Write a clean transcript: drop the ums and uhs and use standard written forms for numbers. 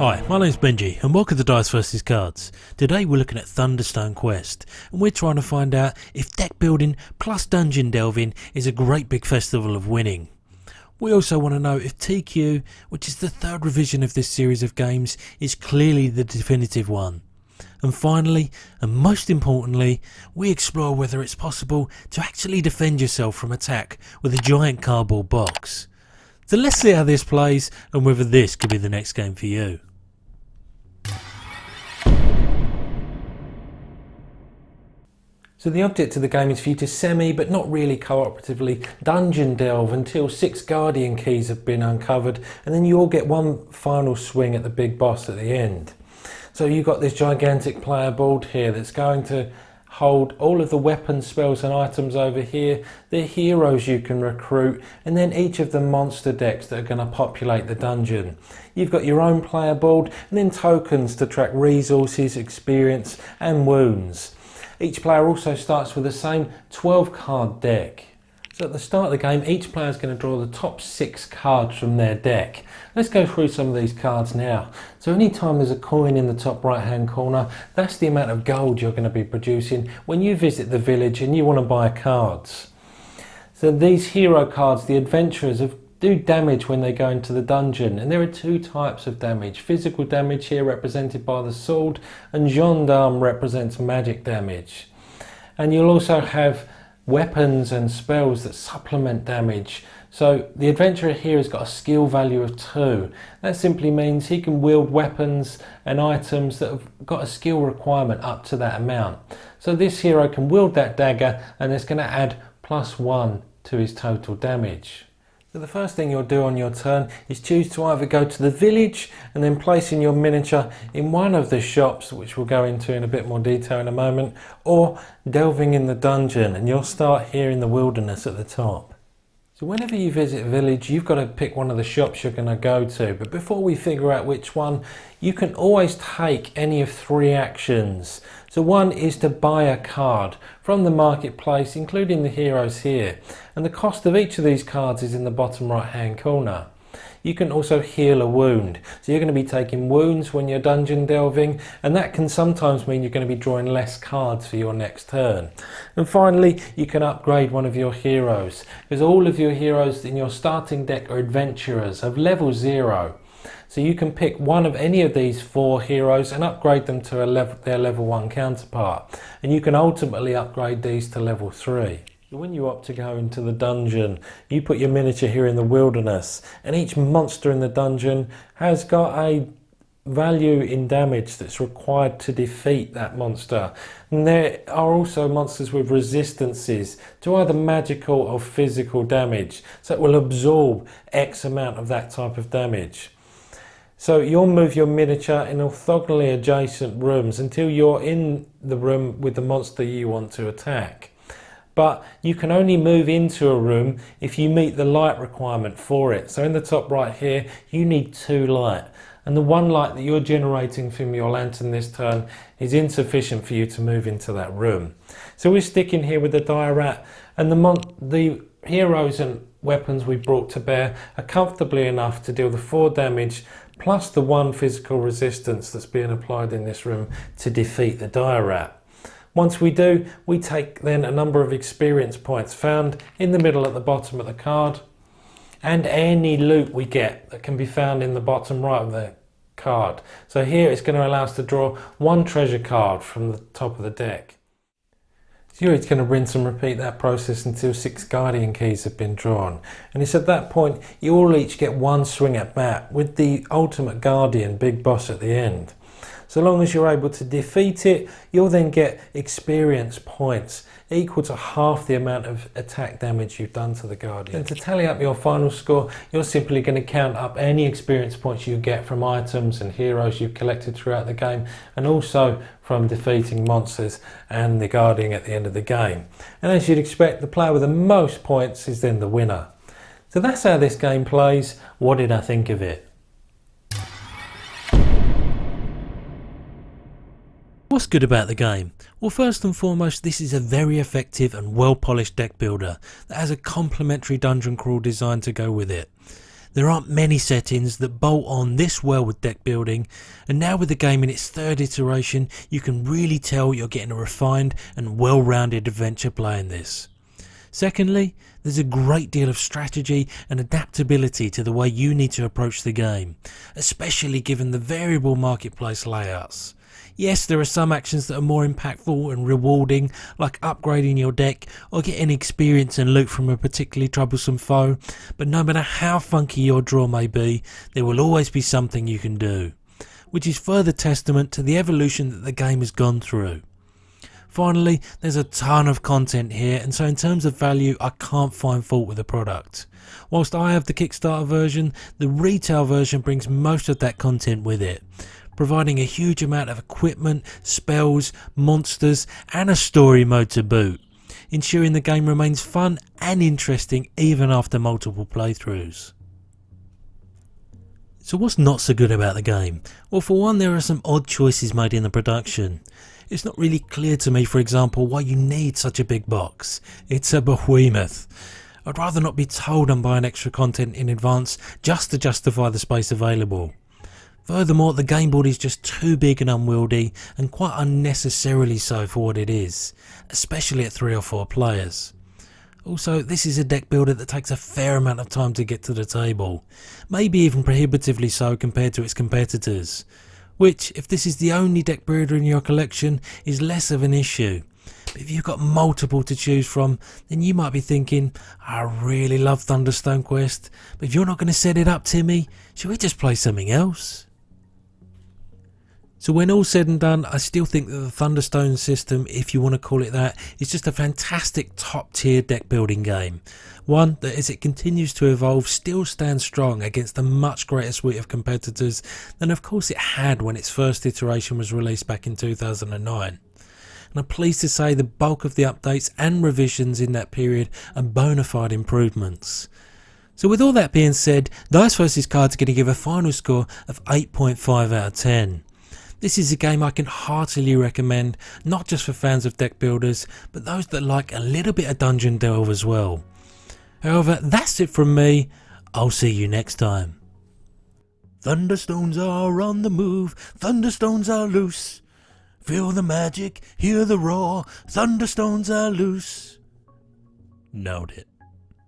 Hi, my name's Benji and welcome to Dice vs Cards. Today we're looking at Thunderstone Quest and we're trying to find out if deck building plus dungeon delving is a great big festival of winning. We also want to know if TQ, which is the third revision of this series of games, is clearly the definitive one. And finally, and most importantly, we explore whether it's possible to actually defend yourself from attack with a giant cardboard box. So let's see how this plays and whether this could be the next game for you. So the object of the game is for you to semi, but not really cooperatively, dungeon delve until 6 guardian keys have been uncovered, and then you all get one final swing at the big boss at the end. So you've got this gigantic player board here that's going to hold all of the weapons, spells and items over here, the heroes you can recruit, and then each of the monster decks that are going to populate the dungeon. You've got your own player board and then tokens to track resources, experience and wounds. Each player also starts with the same 12 card deck. So at the start of the game, each player is going to draw the top 6 cards from their deck. Let's go through some of these cards now. So anytime there's a coin in the top right hand corner, that's the amount of gold you're going to be producing when you visit the village and you want to buy cards. So these hero cards, the adventurers, do damage when they go into the dungeon, and there are 2 types of damage. Physical damage here represented by the sword, and gendarme represents magic damage. And you'll also have weapons and spells that supplement damage. So the adventurer here has got a skill value of 2. That simply means he can wield weapons and items that have got a skill requirement up to that amount. So this hero can wield that dagger and it's going to add +1 to his total damage. So the first thing you'll do on your turn is choose to either go to the village and then placing your miniature in one of the shops, which we'll go into in a bit more detail in a moment, or delving in the dungeon, and you'll start here in the wilderness at the top. So whenever you visit a village, you've got to pick one of the shops you're going to go to, but before we figure out which one, you can always take any of 3 actions. So one is to buy a card from the marketplace, including the heroes here, and the cost of each of these cards is in the bottom right hand corner. You can also heal a wound, so you're going to be taking wounds when you're dungeon delving, and that can sometimes mean you're going to be drawing less cards for your next turn. And finally, you can upgrade one of your heroes, because all of your heroes in your starting deck are adventurers of level 0. So you can pick one of any of these 4 heroes and upgrade them to their level 1 counterpart, and you can ultimately upgrade these to level 3. When you opt to go into the dungeon, you put your miniature here in the wilderness, and each monster in the dungeon has got a value in damage that's required to defeat that monster. And there are also monsters with resistances to either magical or physical damage, so it will absorb X amount of that type of damage. So you'll move your miniature in orthogonally adjacent rooms until you're in the room with the monster you want to attack. But you can only move into a room if you meet the light requirement for it. So in the top right here, you need 2 light. And the 1 light that you're generating from your lantern this turn is insufficient for you to move into that room. So we're sticking here with the dire rat, and the heroes and weapons we brought to bear are comfortably enough to deal the 4 damage plus the 1 physical resistance that's being applied in this room to defeat the dire rat. Once we do, we take then a number of experience points found in the middle at the bottom of the card, and any loot we get that can be found in the bottom right of the card. So here it's going to allow us to draw 1 treasure card from the top of the deck. So you're going to rinse and repeat that process until 6 guardian keys have been drawn, and it's at that point you all each get 1 swing at bat with the ultimate guardian big boss at the end. So long as you're able to defeat it, you'll then get experience points equal to half the amount of attack damage you've done to the Guardian. And to tally up your final score, you're simply going to count up any experience points you get from items and heroes you've collected throughout the game, and also from defeating monsters and the Guardian at the end of the game. And as you'd expect, the player with the most points is then the winner. So that's how this game plays. What did I think of it? What's good about the game? Well, first and foremost, this is a very effective and well polished deck builder that has a complementary dungeon crawl design to go with it. There aren't many settings that bolt on this well with deck building, and now with the game in its third iteration, you can really tell you're getting a refined and well-rounded adventure playing this. Secondly, there's a great deal of strategy and adaptability to the way you need to approach the game, especially given the variable marketplace layouts. Yes, there are some actions that are more impactful and rewarding, like upgrading your deck or getting experience and loot from a particularly troublesome foe, but no matter how funky your draw may be, there will always be something you can do, which is further testament to the evolution that the game has gone through. Finally, there's a ton of content here, and so in terms of value, I can't find fault with the product. Whilst I have the Kickstarter version, the retail version brings most of that content with it, providing a huge amount of equipment, spells, monsters and a story mode to boot, ensuring the game remains fun and interesting even after multiple playthroughs. So what's not so good about the game? Well, for one, there are some odd choices made in the production. It's not really clear to me, for example, why you need such a big box. It's a behemoth. I'd rather not be told I'm buying extra content in advance just to justify the space available. Furthermore, the game board is just too big and unwieldy, and quite unnecessarily so for what it is, especially at 3 or 4 players. Also, this is a deck builder that takes a fair amount of time to get to the table, maybe even prohibitively so compared to its competitors, which, if this is the only deck builder in your collection, is less of an issue. But if you've got multiple to choose from, then you might be thinking, I really love Thunderstone Quest, but if you're not going to set it up, Timmy, should we just play something else? So when all's said and done, I still think that the Thunderstone system, if you want to call it that, is just a fantastic top tier deck building game. One that, as it continues to evolve, still stands strong against a much greater suite of competitors than of course it had when its first iteration was released back in 2009. And I'm pleased to say the bulk of the updates and revisions in that period are bona fide improvements. So with all that being said, Dice vs Cards are going to give a final score of 8.5 out of 10. This is a game I can heartily recommend, not just for fans of deck builders, but those that like a little bit of dungeon delve as well. However, that's it from me. I'll see you next time. Thunderstones are on the move, thunderstones are loose. Feel the magic, hear the roar, thunderstones are loose. Nailed it.